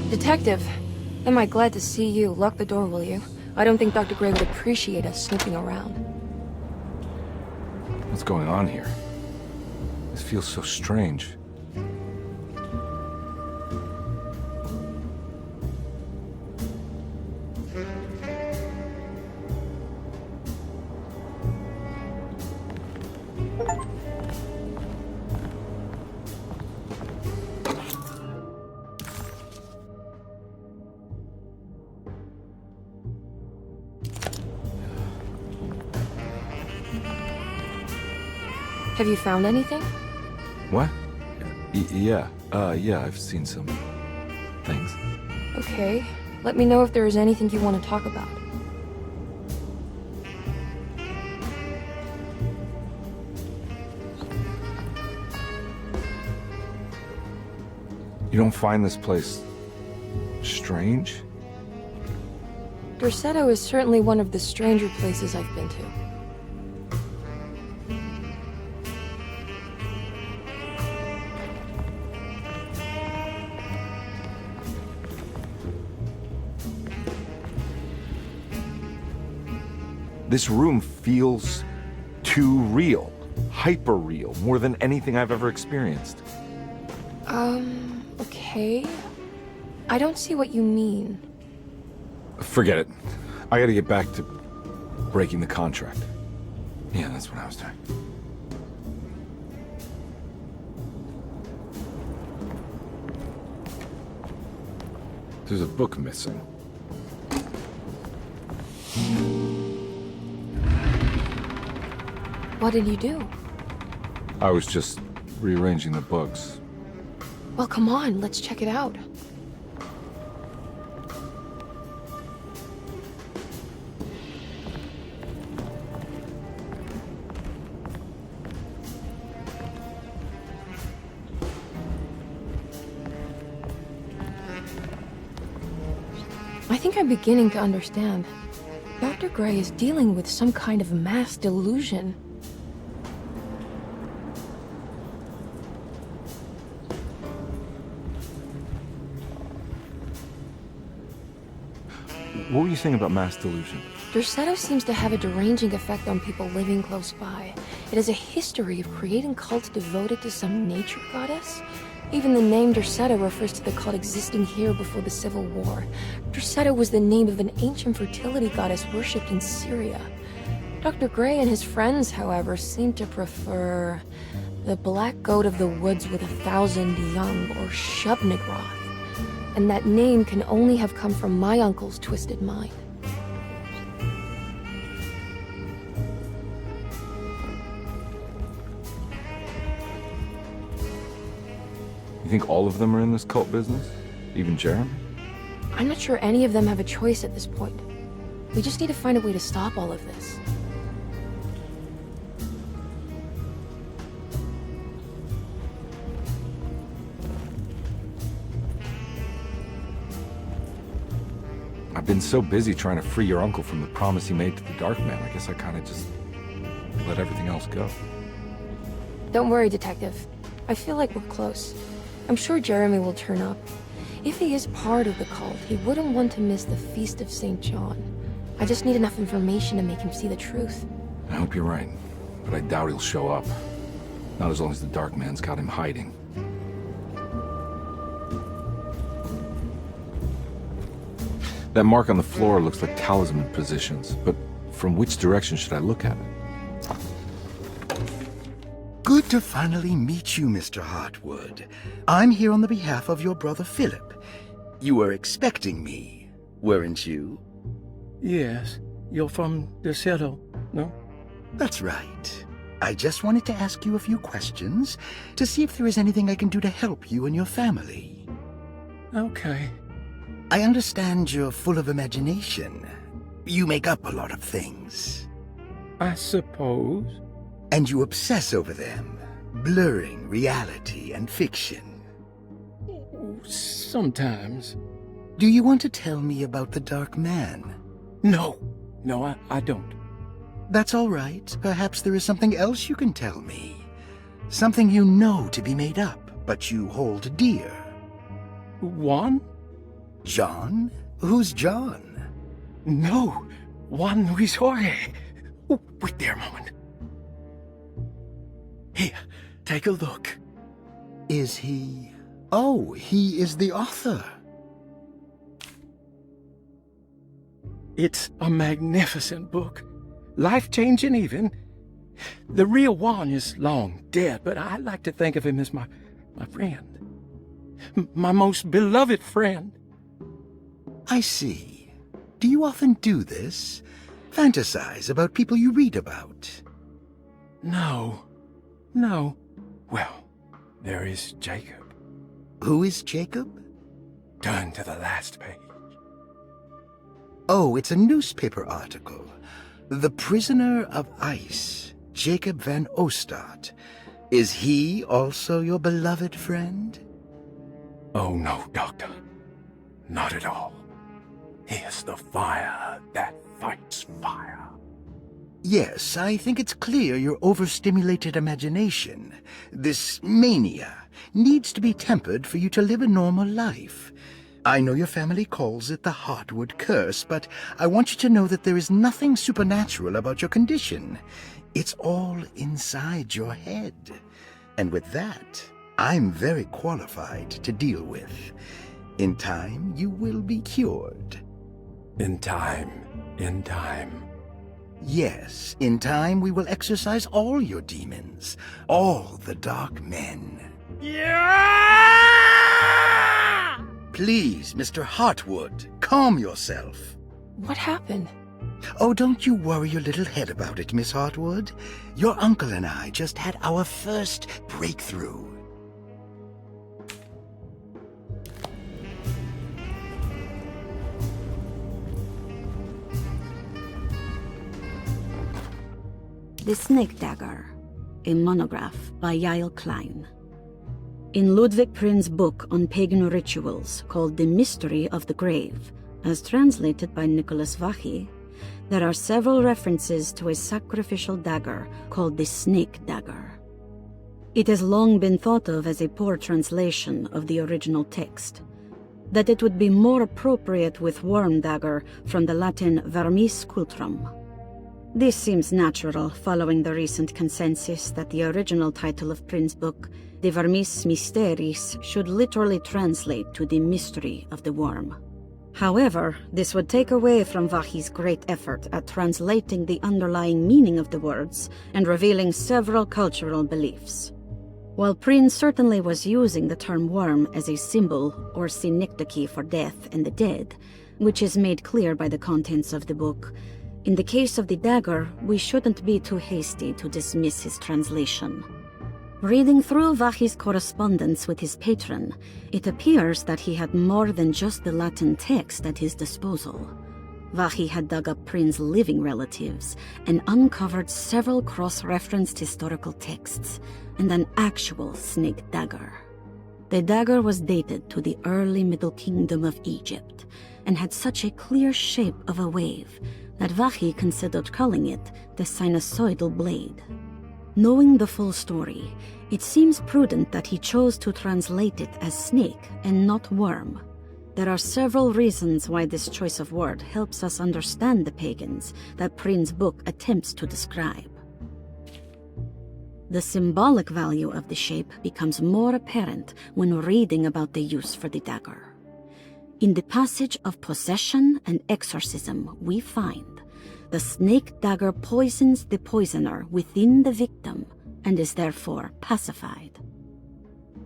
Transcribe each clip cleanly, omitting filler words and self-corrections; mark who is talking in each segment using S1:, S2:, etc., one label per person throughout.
S1: Detective, am I glad to see you. Lock the door, will you? I don't think Dr. Gray would appreciate us snooping around.
S2: What's going on here? This feels so strange.
S1: Have you found anything?
S2: What? Yeah, I've seen some things.
S1: Okay. Let me know if there is anything you want to talk about.
S2: You don't find this place strange?
S1: Derceto is certainly one of the stranger places I've been to.
S2: This room feels too real. Hyper real. More than anything I've ever experienced.
S1: Okay. I don't see what you mean.
S2: Forget it. I gotta get back to breaking the contract. Yeah, that's what I was doing. There's a book missing.
S1: What did you do?
S2: I was just rearranging the books.
S1: Well, come on, let's check it out. I think I'm beginning to understand. Dr. Gray is dealing with some kind of mass delusion.
S2: What were you saying about mass delusion?
S1: Derceto seems to have a deranging effect on people living close by. It has a history of creating cults devoted to some nature goddess. Even the name Derceto refers to the cult existing here before the Civil War. Derceto was the name of an ancient fertility goddess worshipped in Syria. Dr. Gray and his friends, however, seem to prefer the black goat of the woods with 1,000 young, or Shub-Nigroth. And that name can only have come from my uncle's twisted mind.
S2: You think all of them are in this cult business? Even Jeremy?
S1: I'm not sure any of them have a choice at this point. We just need to find a way to stop all of this.
S2: I've been so busy trying to free your uncle from the promise he made to the Dark Man. I guess I kind of just let everything else go.
S1: Don't worry, Detective. I feel like we're close. I'm sure Jeremy will turn up. If he is part of the cult, he wouldn't want to miss the Feast of St. John. I just need enough information to make him see the truth.
S2: I hope you're right, but I doubt he'll show up. Not as long as the Dark Man's got him hiding. That mark on the floor looks like talisman positions, but from which direction should I look at it?
S3: Good to finally meet you, Mr. Hartwood. I'm here on the behalf of your brother Philip. You were expecting me, weren't you?
S4: Yes. You're from Derceto, no?
S3: That's right. I just wanted to ask you a few questions to see if there is anything I can do to help you and your family.
S4: Okay.
S3: I understand you're full of imagination. You make up a lot of things.
S4: I suppose.
S3: And you obsess over them, blurring reality and fiction.
S4: Sometimes.
S3: Do you want to tell me about the Dark Man?
S4: No, I don't.
S3: That's all right. Perhaps there is something else you can tell me. Something you know to be made up, but you hold dear.
S4: One?
S3: John? Who's John?
S4: No, Juan Luis Jorge. Oh, wait there a moment. Here, take a look.
S3: Is he... Oh, he is the author.
S4: It's a magnificent book. Life-changing even. The real Juan is long dead, but I like to think of him as my friend. My most beloved friend.
S3: I see. Do you often do this? Fantasize about people you read about?
S4: No. Well, there is Jacob.
S3: Who is Jacob?
S4: Turn to the last page.
S3: Oh, it's a newspaper article. The Prisoner of Ice, Jacob van Ostad. Is he also your beloved friend?
S4: Oh, no, Doctor. Not at all. He is the fire that fights fire.
S3: Yes, I think it's clear your overstimulated imagination, this mania, needs to be tempered for you to live a normal life. I know your family calls it the Hartwood curse, but I want you to know that there is nothing supernatural about your condition. It's all inside your head. And with that, I'm very qualified to deal with. In time, you will be cured.
S4: In time.
S3: Yes, in time we will exorcise all your demons, all the dark men.
S4: Yeah!
S3: Please, Mr. Hartwood, calm yourself.
S1: What happened?
S3: Oh, don't you worry your little head about it, Miss Hartwood. Your uncle and I just had our first breakthrough.
S5: The Snake Dagger, a monograph by Yael Klein. In Ludwig Prin's book on pagan rituals called The Mystery of the Grave, as translated by Nicholas Vachy, there are several references to a sacrificial dagger called the Snake Dagger. It has long been thought of as a poor translation of the original text, that it would be more appropriate with worm dagger from the Latin vermis cultrum. This seems natural following the recent consensus that the original title of Prin's book, De Vermis Mysteris, should literally translate to the mystery of the worm. However, this would take away from Vachy's great effort at translating the underlying meaning of the words and revealing several cultural beliefs. While Prin certainly was using the term worm as a symbol or synecdoche for death and the dead, which is made clear by the contents of the book, in the case of the dagger, we shouldn't be too hasty to dismiss his translation. Reading through Vachy's correspondence with his patron, it appears that he had more than just the Latin text at his disposal. Vachy had dug up Prin's living relatives and uncovered several cross-referenced historical texts and an actual snake dagger. The dagger was dated to the early Middle Kingdom of Egypt and had such a clear shape of a wave that Vachy considered calling it the sinusoidal blade. Knowing the full story, it seems prudent that he chose to translate it as snake and not worm. There are several reasons why this choice of word helps us understand the pagans that Prin's book attempts to describe. The symbolic value of the shape becomes more apparent when reading about the use for the dagger. In the passage of possession and exorcism, we find the snake dagger poisons the poisoner within the victim and is therefore pacified.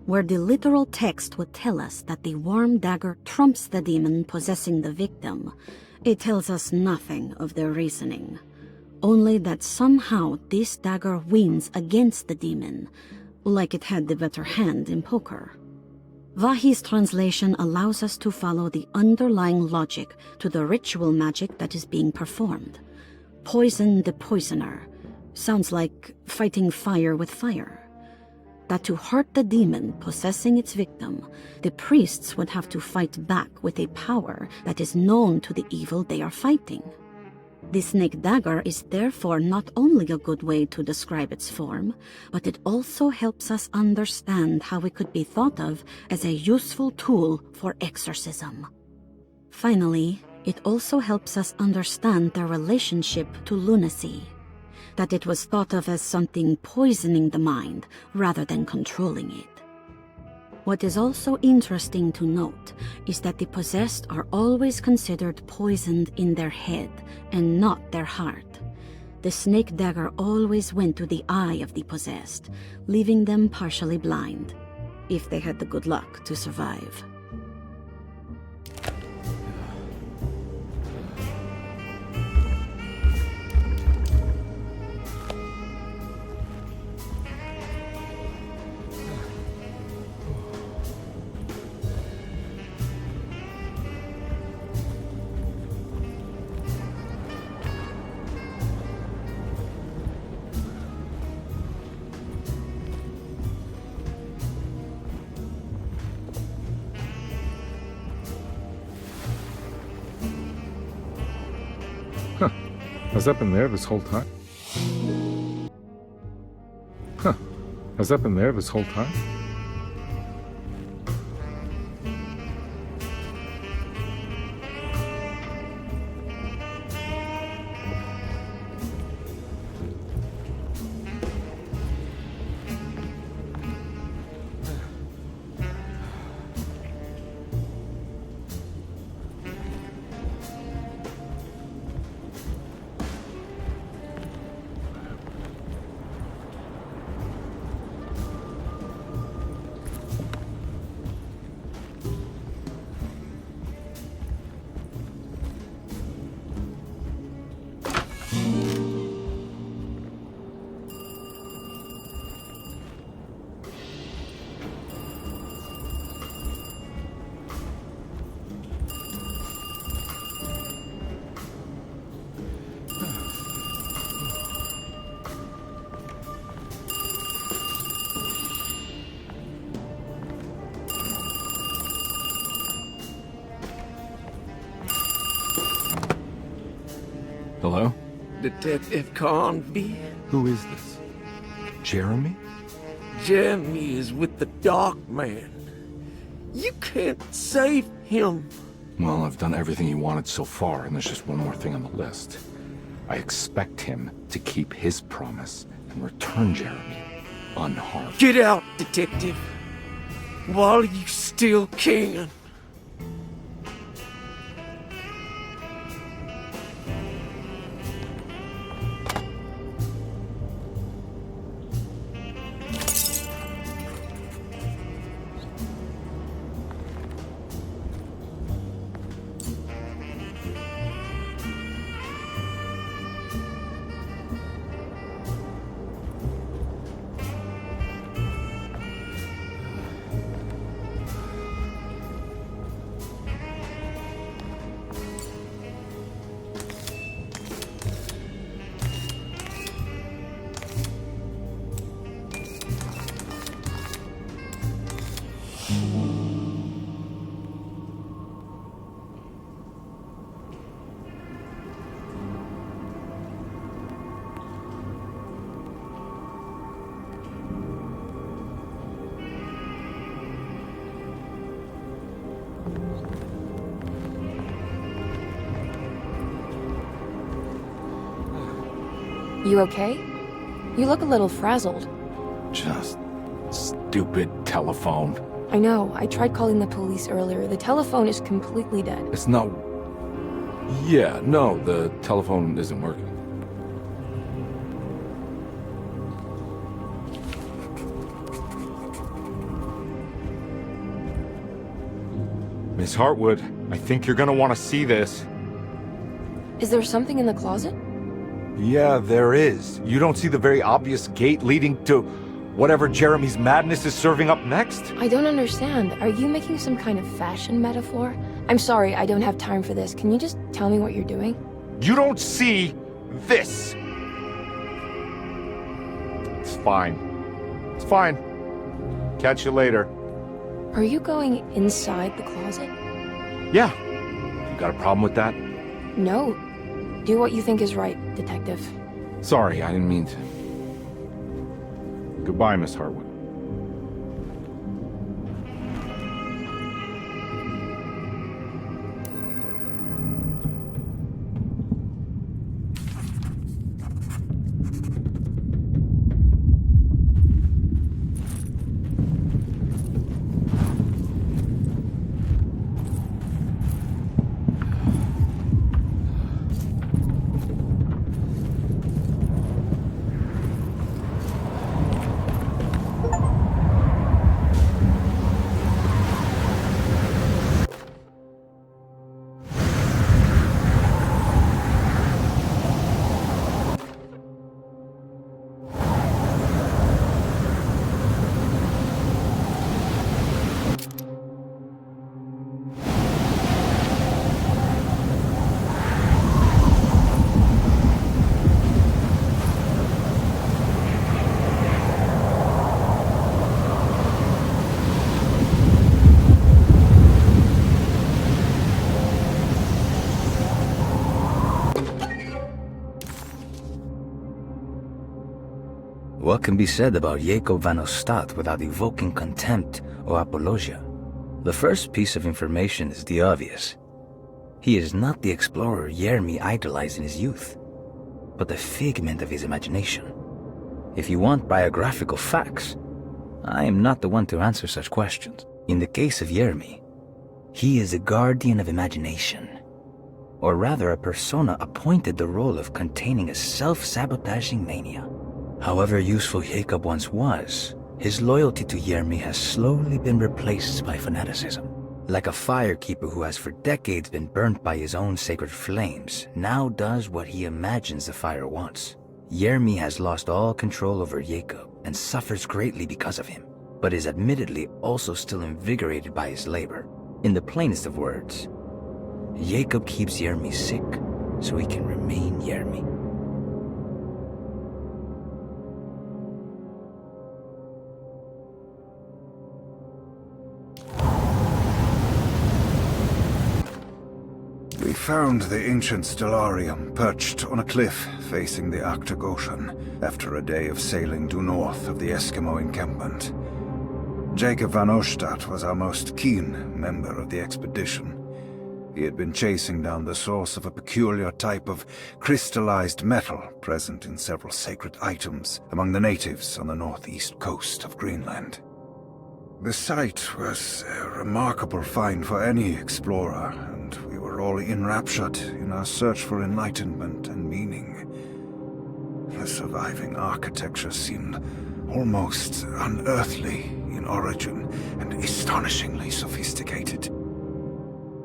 S5: Where the literal text would tell us that the worm dagger trumps the demon possessing the victim, it tells us nothing of their reasoning, only that somehow this dagger wins against the demon, like it had the better hand in poker. Vachy's translation allows us to follow the underlying logic to the ritual magic that is being performed. Poison the poisoner sounds like fighting fire with fire. That to hurt the demon possessing its victim, the priests would have to fight back with a power that is known to the evil they are fighting. The snake dagger is therefore not only a good way to describe its form, but it also helps us understand how it could be thought of as a useful tool for exorcism. Finally, it also helps us understand their relationship to lunacy. That it was thought of as something poisoning the mind rather than controlling it. What is also interesting to note is that the possessed are always considered poisoned in their head and not their heart. The snake dagger always went to the eye of the possessed, leaving them partially blind, if they had the good luck to survive.
S2: Has that been there this whole time? Huh. Has that been there this whole time? Hello?
S4: Detective Conby?
S2: Who is this? Jeremy?
S4: Jeremy is with the Dark Man. You can't save him.
S2: Well, I've done everything he wanted so far, and there's just one more thing on the list. I expect him to keep his promise and return Jeremy unharmed.
S4: Get out, Detective, while you still can.
S1: You okay? You look a little frazzled.
S2: Just stupid telephone.
S1: I know. I tried calling the police earlier. The telephone is completely dead.
S2: It's not... Yeah, no, the telephone isn't working.
S6: Miss Hartwood, I think you're gonna want to see this.
S1: Is there something in the closet?
S6: Yeah, there is. You don't see the very obvious gate leading to whatever Jeremy's madness is serving up next?
S1: I don't understand. Are you making some kind of fashion metaphor? I'm sorry, I don't have time for this. Can you just tell me what you're doing?
S6: You don't see this! It's fine. It's fine. Catch you later.
S1: Are you going inside the closet?
S6: Yeah. You got a problem with that?
S1: No. Do what you think is right, Detective.
S2: Sorry, I didn't mean to. Goodbye, Miss Hartwood.
S7: What can be said about Jacob van Ostad without evoking contempt or apologia? The first piece of information is the obvious. He is not the explorer Jeremy idolized in his youth, but the figment of his imagination. If you want biographical facts, I am not the one to answer such questions. In the case of Jeremy, he is a guardian of imagination, or rather a persona appointed the role of containing a self-sabotaging mania. However useful Jacob once was, his loyalty to Jeremy has slowly been replaced by fanaticism. Like a firekeeper who has for decades been burnt by his own sacred flames, now does what he imagines the fire wants. Jeremy has lost all control over Jacob and suffers greatly because of him, but is admittedly also still invigorated by his labor. In the plainest of words, Jacob keeps Jeremy sick so he can remain Jeremy.
S8: We found the ancient stellarium perched on a cliff facing the Arctic Ocean after a day of sailing due north of the Eskimo encampment. Jacob van Ostad was our most keen member of the expedition. He had been chasing down the source of a peculiar type of crystallized metal present in several sacred items among the natives on the northeast coast of Greenland. The site was a remarkable find for any explorer, and we were all enraptured in our search for enlightenment and meaning. The surviving architecture seemed almost unearthly in origin and astonishingly sophisticated.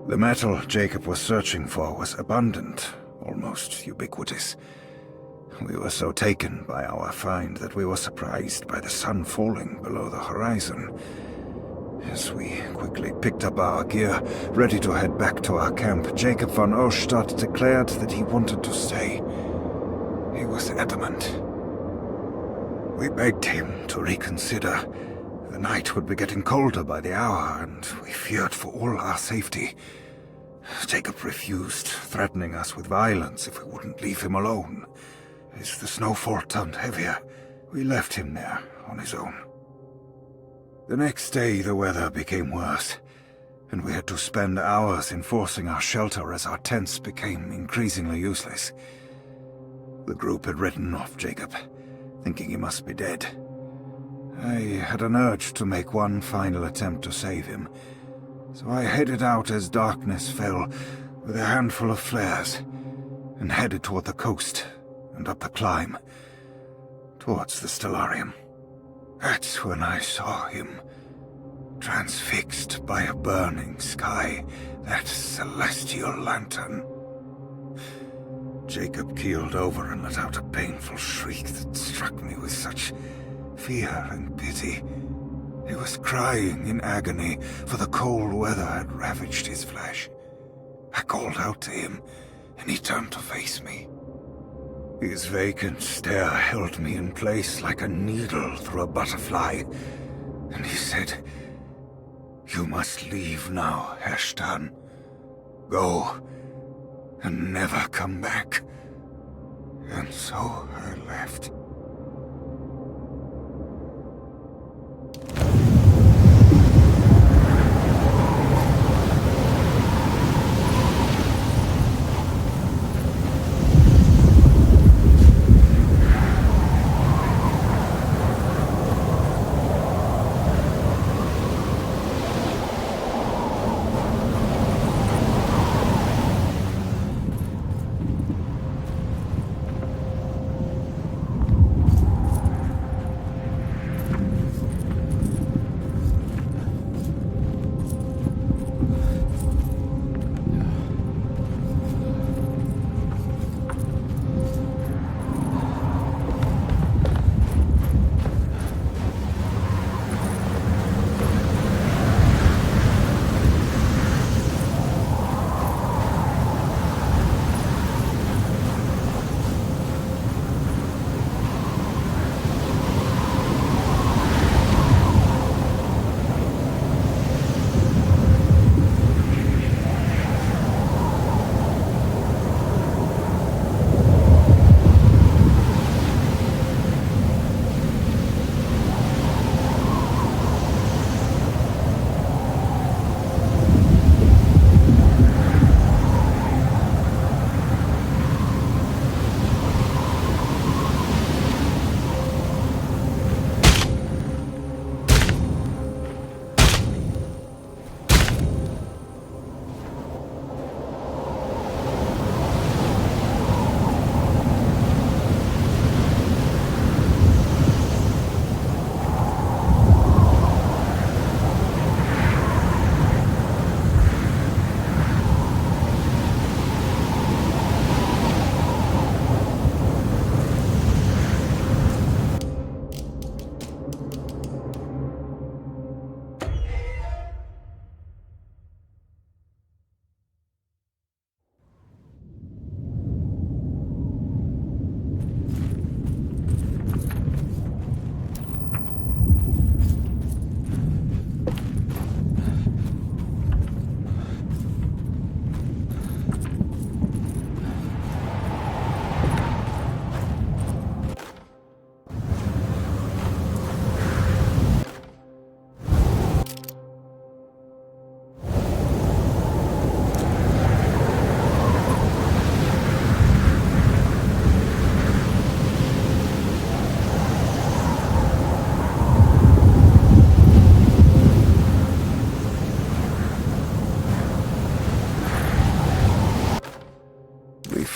S8: The metal Jacob was searching for was abundant, almost ubiquitous. We were so taken by our find that we were surprised by the sun falling below the horizon. As we quickly picked up our gear, ready to head back to our camp, Jacob van Ostad declared that he wanted to stay. He was adamant. We begged him to reconsider. The night would be getting colder by the hour, and we feared for all our safety. Jacob refused, threatening us with violence if we wouldn't leave him alone. As the snowfall turned heavier, we left him there on his own. The next day, the weather became worse, and we had to spend hours enforcing our shelter as our tents became increasingly useless. The group had written off Jacob, thinking he must be dead. I had an urge to make one final attempt to save him, so I headed out as darkness fell with a handful of flares and headed toward the coast and up the climb, towards the stellarium. That's when I saw him, transfixed by a burning sky, that celestial lantern. Jacob keeled over and let out a painful shriek that struck me with such fear and pity. He was crying in agony, for the cold weather had ravaged his flesh. I called out to him, and he turned to face me. His vacant stare held me in place like a needle through a butterfly, and he said, "You must leave now, Ashton. Go, and never come back." And so I left.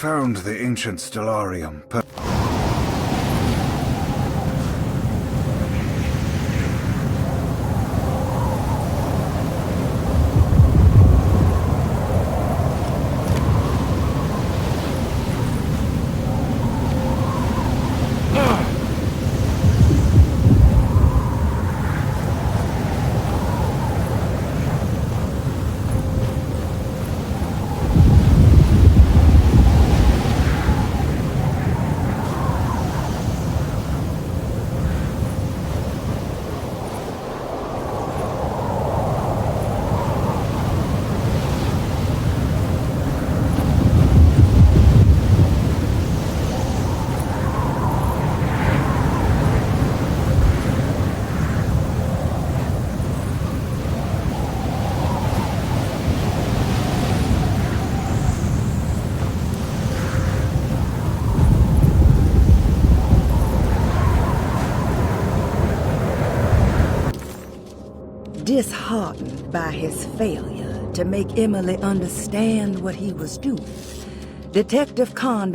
S8: found the ancient stellarium.
S9: Disheartened by his failure to make Emily understand what he was doing, Detective Khan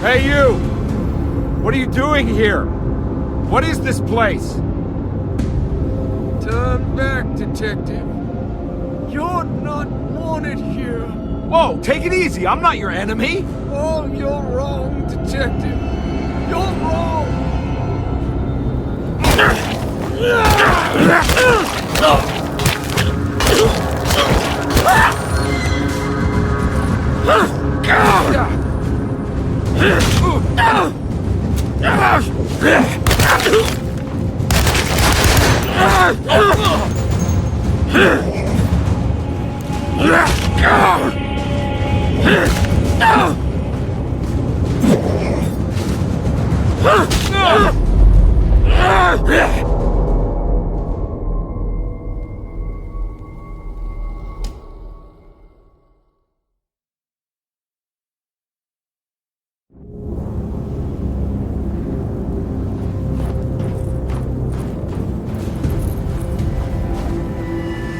S6: Hey, you! What are you doing here? What is this place?
S4: Turn back, detective. You're not wanted here.
S6: Whoa, take it easy. I'm not your enemy.
S4: Oh, you're wrong, detective. You're wrong!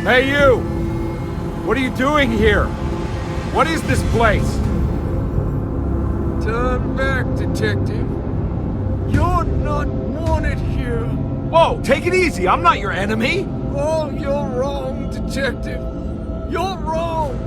S6: Hey, you! What are you doing here? What is this place?
S4: Turn back, detective. You're not wanted here.
S6: Whoa, take it easy. I'm not your enemy.
S4: Oh, you're wrong, detective. You're wrong.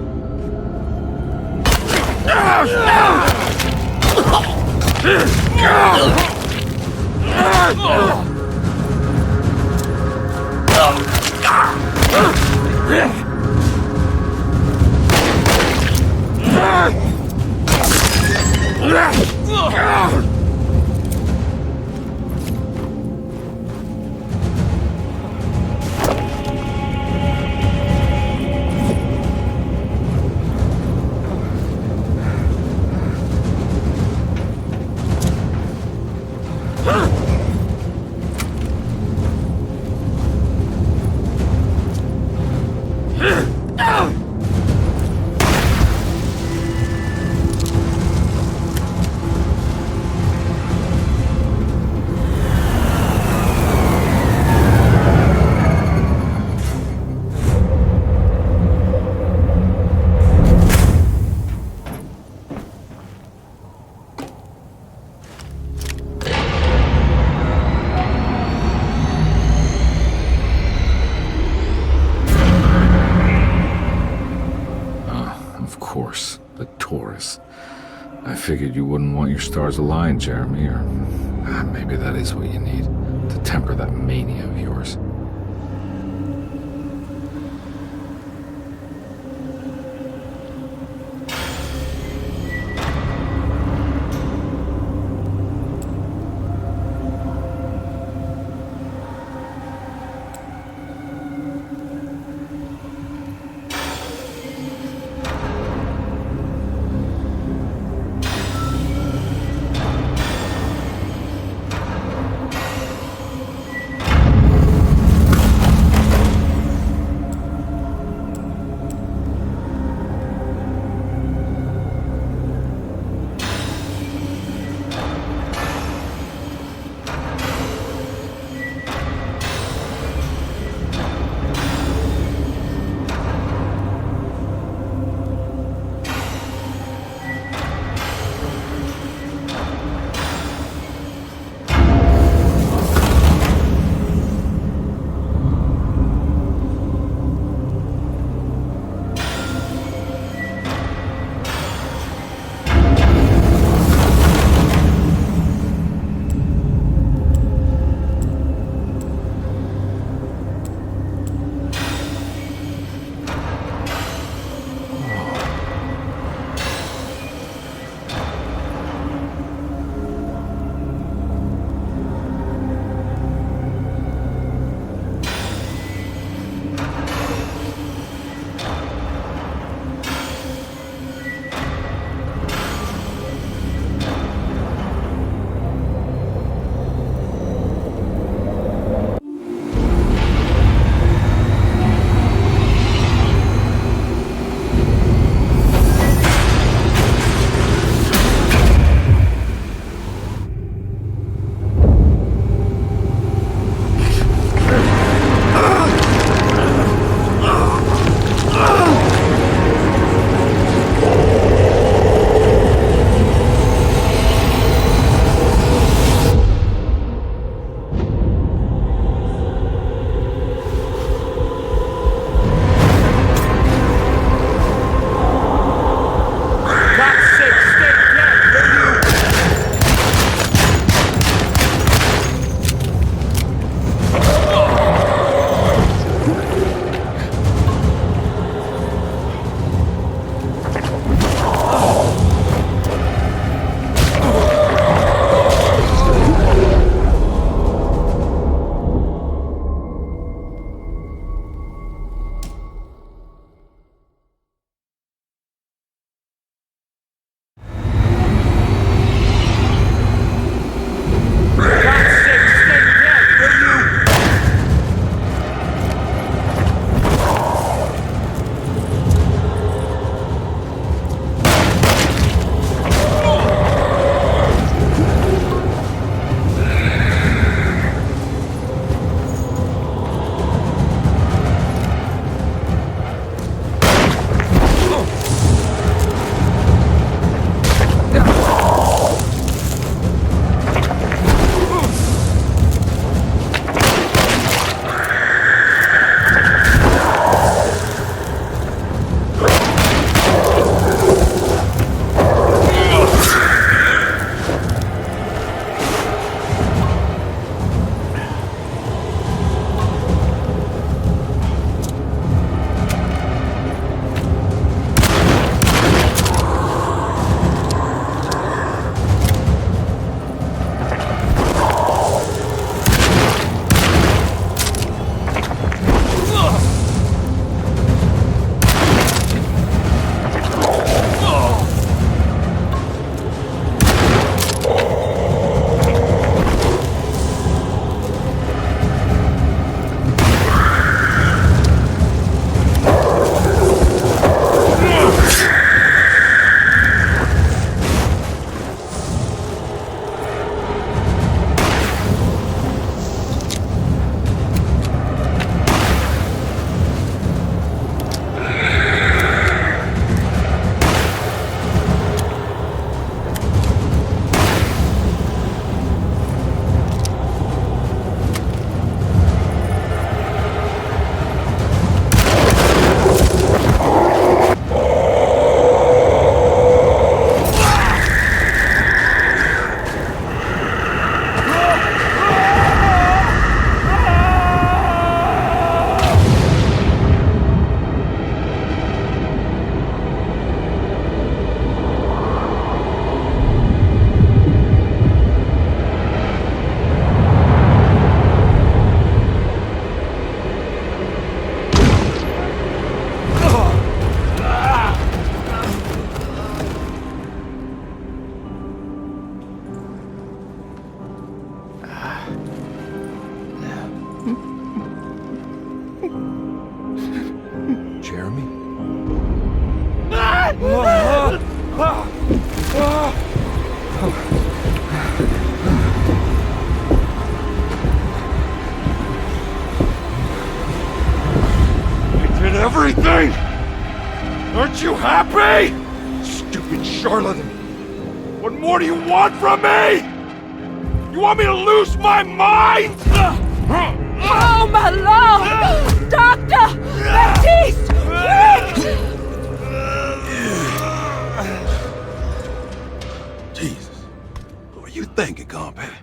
S2: Of course, the Taurus. I figured you wouldn't want your stars aligned, Jeremy, or maybe that is what you need to temper that mania of yours.
S6: Jeremy?
S10: I did everything! Aren't you happy? Stupid charlatan! What more do you want from me? You want me to lose my mind?
S11: Oh, my lord! Doctor! Baptiste! Quick!
S10: Jesus. What were you thinking, compadre?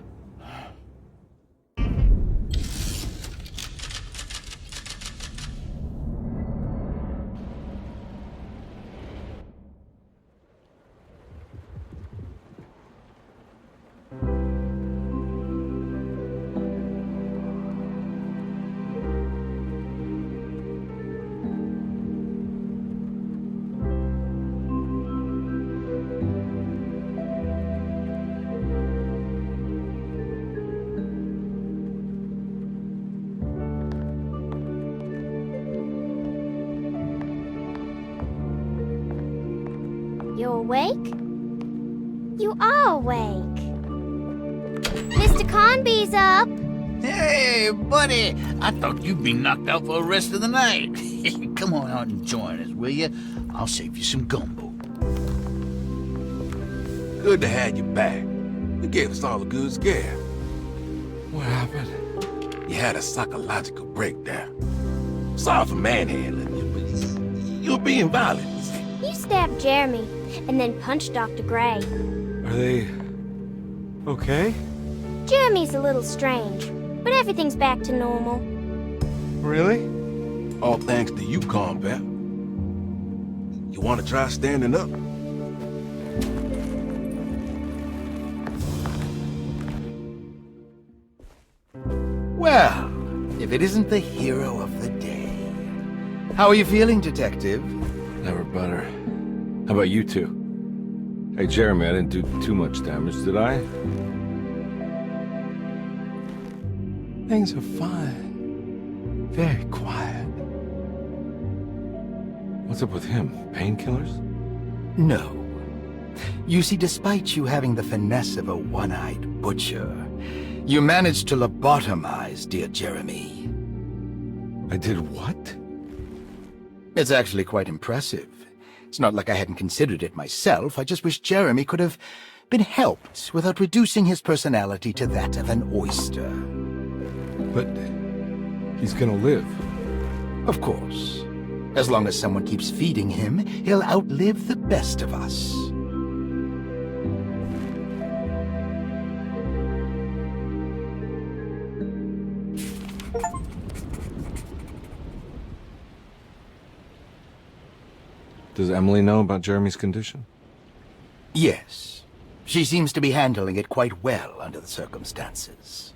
S12: You awake? You are awake. Mr. Conby's up.
S13: Hey, buddy! I thought you'd be knocked out for the rest of the night. Come on out and join us, will you? I'll save you some gumbo.
S10: Good to have you back. You gave us all a good scare. What happened? You had a psychological breakdown. Sorry for manhandling you, but you're being violent.
S12: You stabbed Jeremy, and then punched Dr. Gray.
S6: Are they... okay?
S12: Jeremy's a little strange, but everything's back to normal.
S6: Really?
S10: All thanks to you, combat. You want to try standing up?
S3: Well, if it isn't the hero of the day. How are you feeling, Detective?
S2: Never better. How about you two? Hey, Jeremy, I didn't do too much damage, did I?
S4: Things are fine. Very quiet.
S2: What's up with him? Painkillers?
S3: No. You see, despite you having the finesse of a one-eyed butcher, you managed to lobotomize dear Jeremy.
S2: I did what?
S3: It's actually quite impressive. It's not like I hadn't considered it myself. I just wish Jeremy could have been helped without reducing his personality to that of an oyster.
S2: But he's gonna live.
S3: Of course. As long as someone keeps feeding him, he'll outlive the best of us.
S2: Does Emily know about Jeremy's condition?
S3: Yes. She seems to be handling it quite well under the circumstances.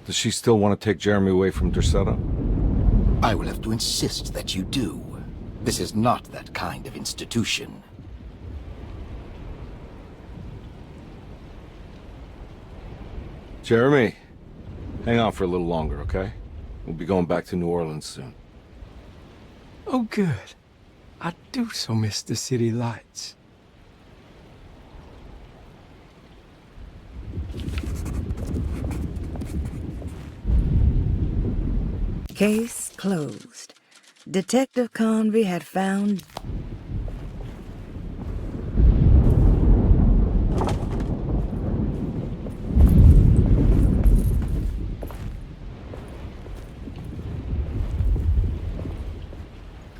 S2: Does she still want to take Jeremy away from Dercetto?
S3: I will have to insist that you do. This is not that kind of institution.
S2: Jeremy, hang on for a little longer, okay? We'll be going back to New Orleans soon.
S4: Oh, good. I do so miss the city lights.
S9: Case closed. Detective Conby had found...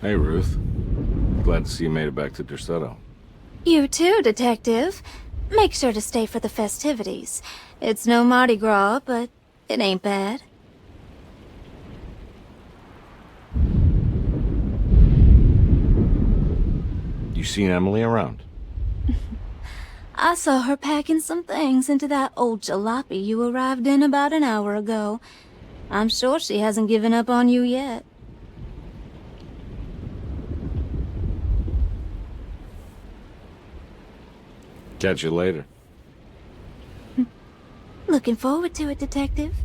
S2: Hey, Ruth. Glad to see you made it back to Dercetto.
S14: You too, Detective. Make sure to stay for the festivities. It's no Mardi Gras, but it ain't bad.
S2: You seen Emily around?
S14: I saw her packing some things into that old jalopy you arrived in about an hour ago. I'm sure she hasn't given up on you yet.
S2: Catch you later.
S14: Looking forward to it, Detective.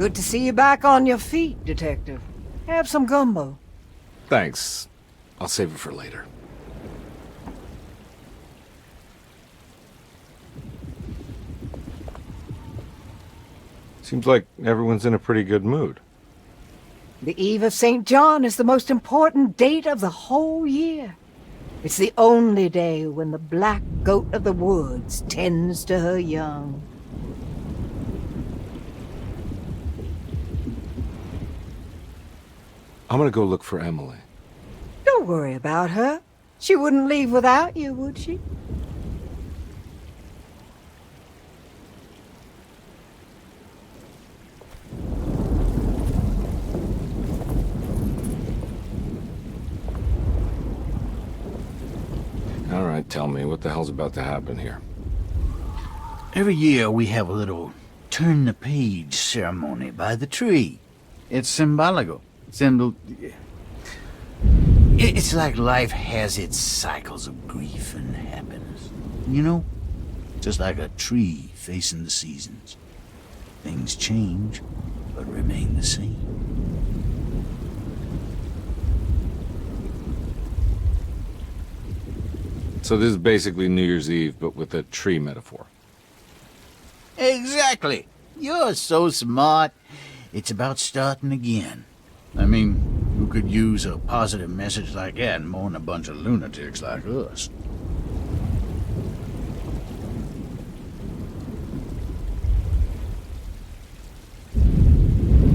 S15: Good to see you back on your feet, Detective. Have some gumbo.
S2: Thanks. I'll save it for later. Seems like everyone's in a pretty good mood.
S15: The Eve of St. John is the most important date of the whole year. It's the only day when the black goat of the woods tends to her young.
S2: I'm gonna go look for Emily.
S15: Don't worry about her. She wouldn't leave without you, would she?
S2: All right, tell me, what the hell's about to happen here?
S13: Every year we have a little turn-the-page ceremony by the tree. It's symbolical. It's like life has its cycles of grief and happiness. You know? Just like a tree facing the seasons. Things change, but remain the same.
S2: So this is basically New Year's Eve, but with a tree metaphor.
S13: Exactly. You're so smart. It's about starting again. I mean, who could use a positive message like that more than a bunch of lunatics like us?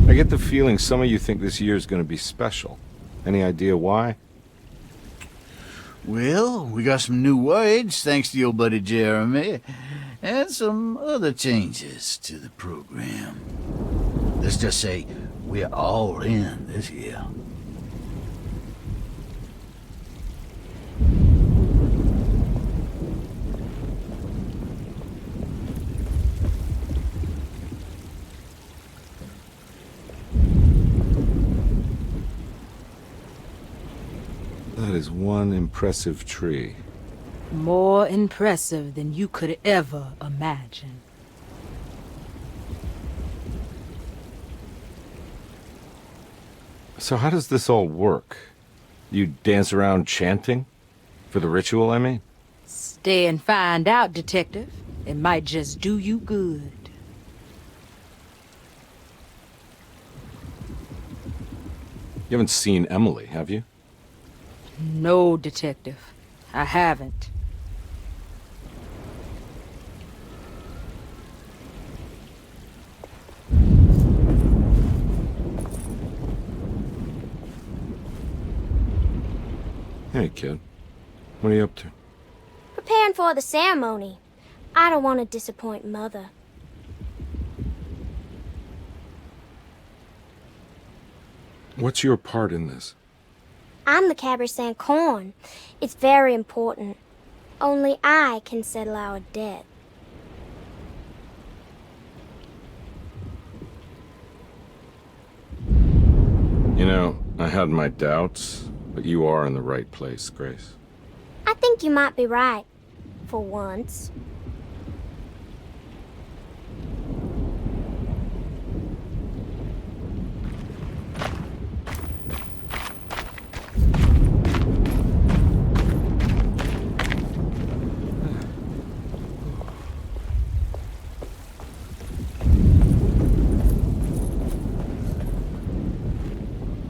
S2: I get the feeling some of you think this year is going to be special. Any idea why?
S13: Well, we got some new words, thanks to your buddy Jeremy, and some other changes to the program. Let's just say we're all in this year.
S2: That is one impressive tree.
S15: More impressive than you could ever imagine.
S2: So how does this all work? You dance around chanting? For the ritual, I mean?
S15: Stay and find out, Detective. It might just do you good.
S2: You haven't seen Emily, have you?
S15: No, Detective. I haven't.
S2: Hey, kid. What are you up to?
S12: Preparing for the ceremony. I don't want to disappoint Mother.
S2: What's your part in this?
S12: I'm the Cabernet Corn. It's very important. Only I can settle our debt.
S2: You know, I had my doubts, but you are in the right place, Grace.
S12: I think you might be right. For once.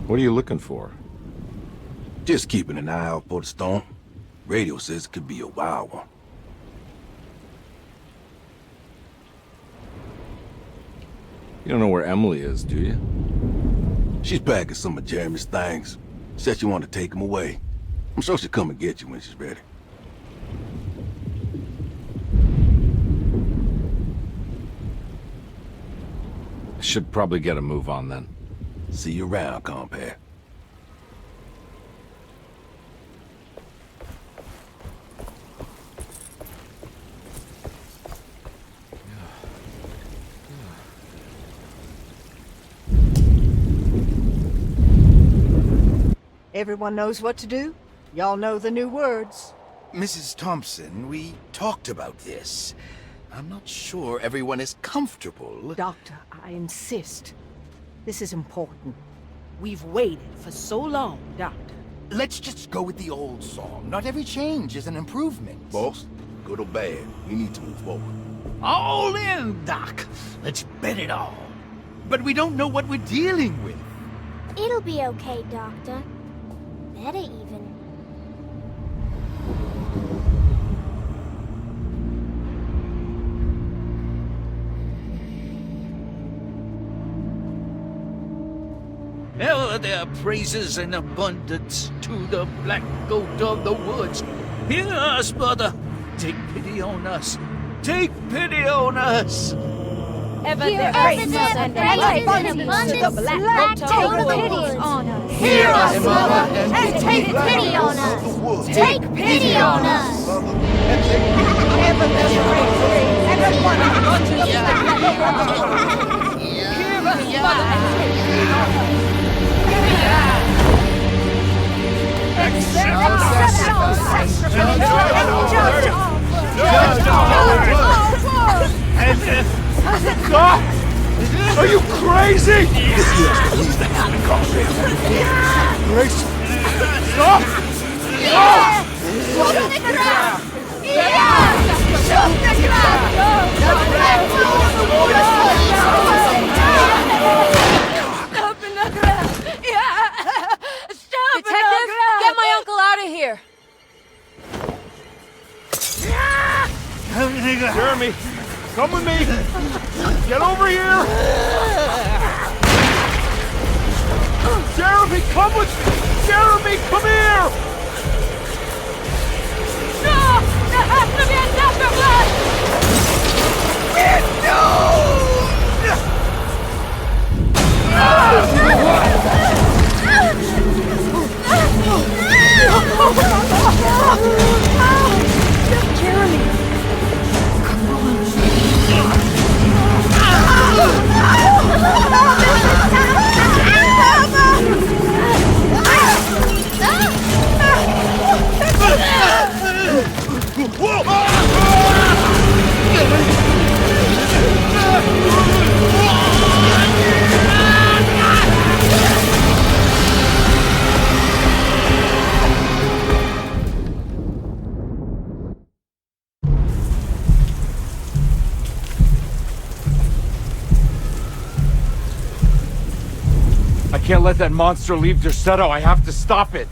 S2: What are you looking for?
S16: Just keeping an eye out for the storm. Radio says it could be a wild one.
S2: You don't know where Emily is, do you?
S16: She's packing some of Jeremy's things. Said she wanted to take them away. I'm sure she'll come and get you when she's ready.
S2: I should probably get a move on then.
S16: See you around, compare.
S15: Everyone knows what to do? Y'all know the new words.
S3: Mrs. Thompson, we talked about this. I'm not sure everyone is comfortable.
S15: Doctor, I insist. This is important. We've waited for so long, Doctor.
S3: Let's just go with the old song. Not every change is an improvement.
S16: Boss, good or bad, we need to move forward.
S13: All in, Doc. Let's bet it all. But we don't know what we're dealing with.
S12: It'll be okay, Doctor. Better even.
S13: Hell, there are praises in abundance to the black goat of the woods. Hear us, mother. Take pity on us. Take pity on us.
S11: Ever praises and abundance to the black goat of the woods. On us.
S10: Hear us, Mother,
S11: and take pity on us.
S10: Take pity on us.
S11: Ever praises and abundance to the black goat of the woods. Hear us, Mother, and take pity on us. Accept our
S10: Stop! Are you crazy?
S16: He's the happy coffee.
S10: Grace! Stop!
S11: Shoot the ground! Shoot the ground! Stop in the ground! Stop!
S1: Detective, get my uncle out of here.
S10: Jeremy, come with me! Get over here! Jeremy, come with me! Jeremy, come here!
S11: No! There has to be a doctor blood!
S15: Jeremy!
S6: I can't let that monster leave Derceto. I have to stop it.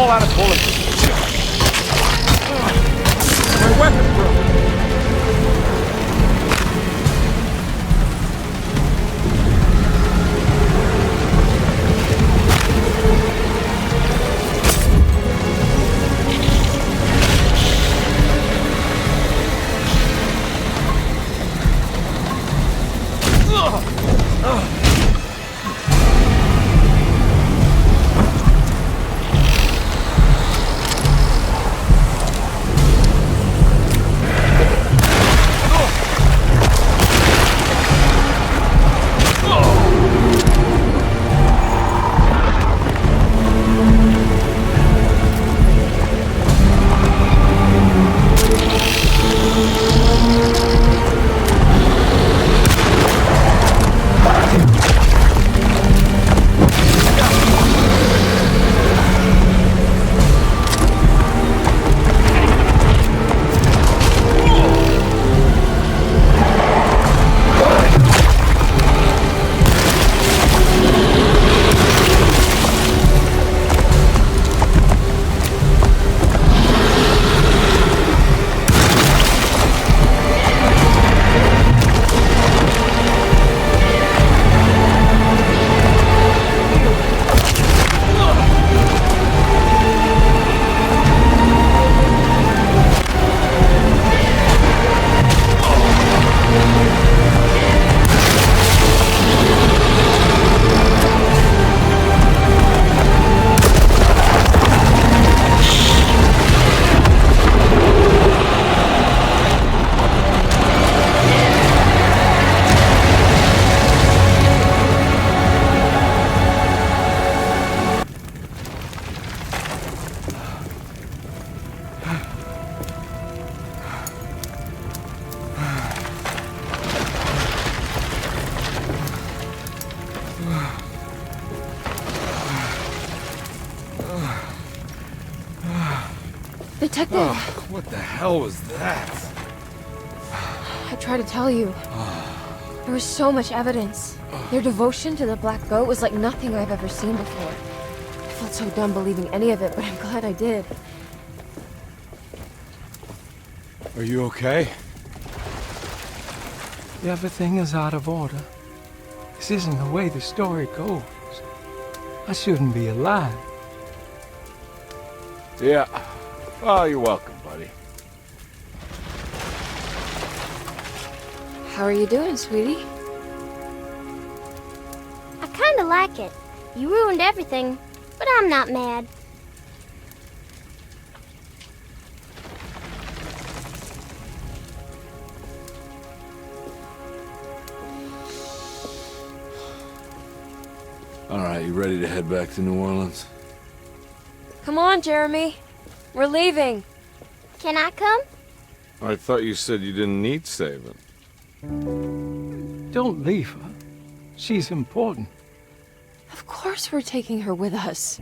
S10: all out of bullets. My weapon broke.
S1: Detective!
S10: Oh, what the hell was that?
S1: I tried to tell you. There was so much evidence. Their devotion to the Black Goat was like nothing I've ever seen before. I felt so dumb believing any of it, but I'm glad I did.
S10: Are you okay?
S4: Everything is out of order. This isn't the way the story goes. I shouldn't be alive.
S10: Yeah. Well, you're welcome, buddy.
S1: How are you doing, sweetie?
S12: I kinda like it. You ruined everything, but I'm not mad.
S16: All right, you ready to head back to New Orleans?
S1: Come on, Jeremy. We're leaving.
S12: Can I come?
S2: I thought you said you didn't need saving.
S4: Don't leave her. She's important.
S1: Of course we're taking her with us.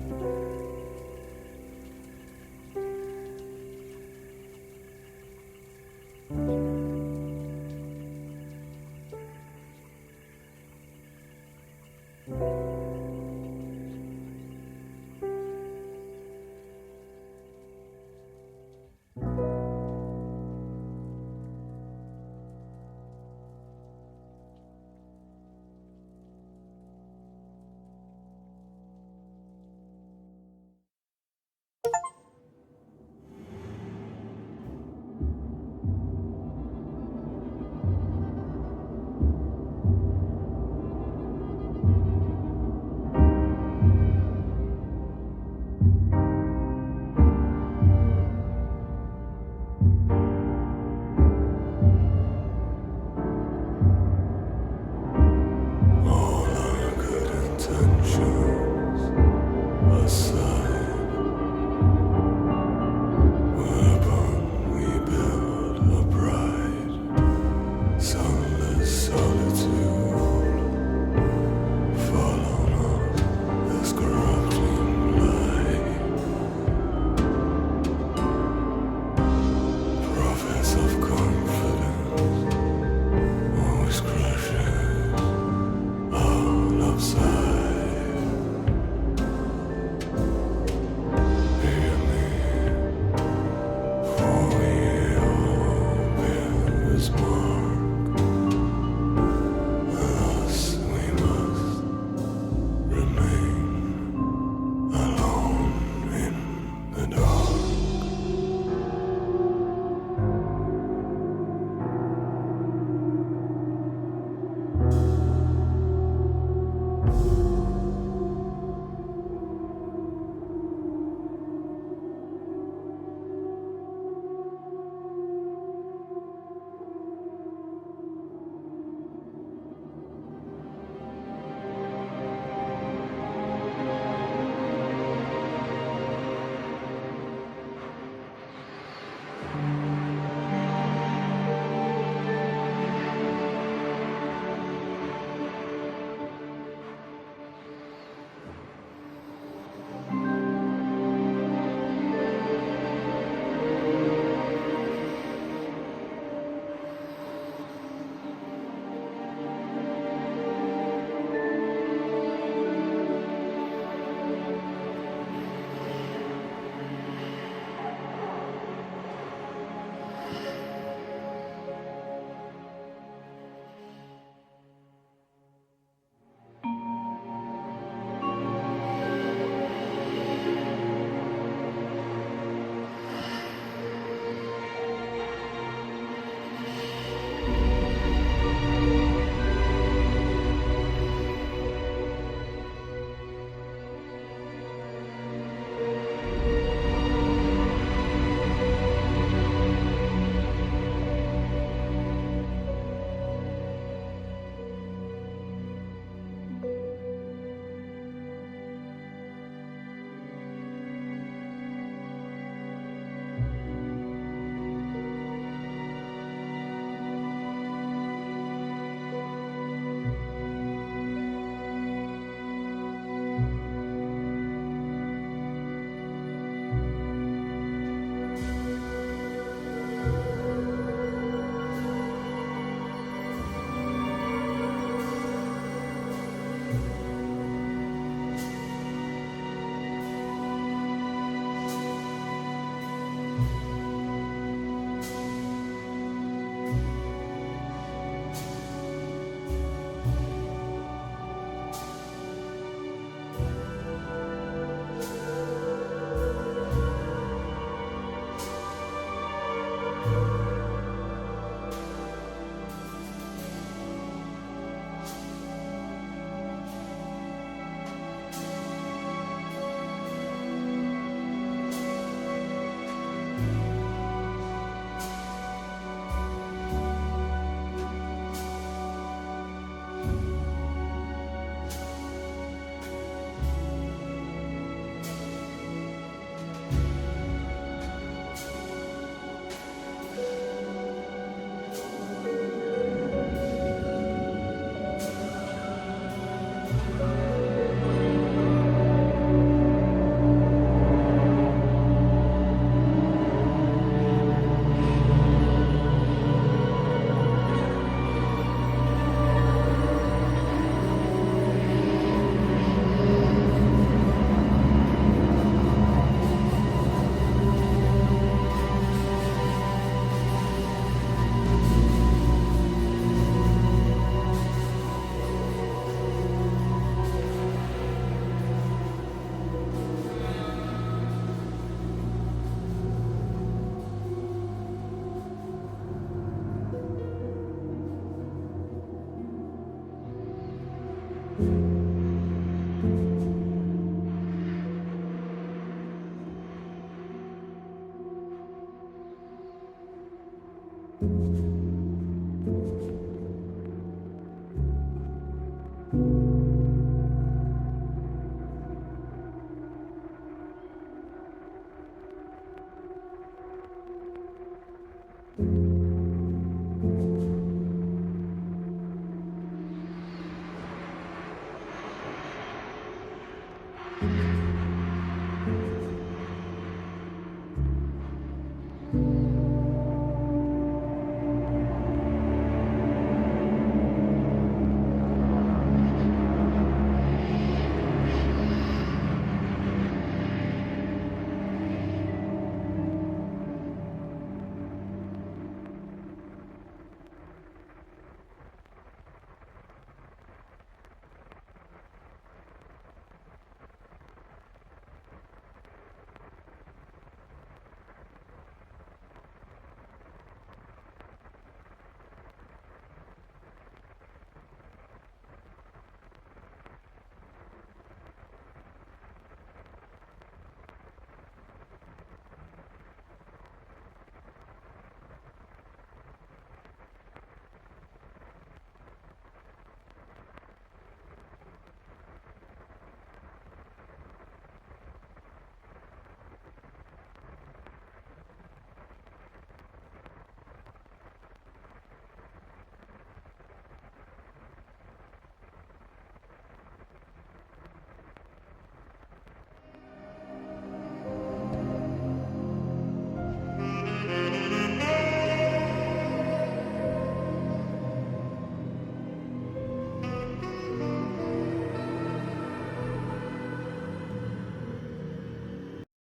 S1: you.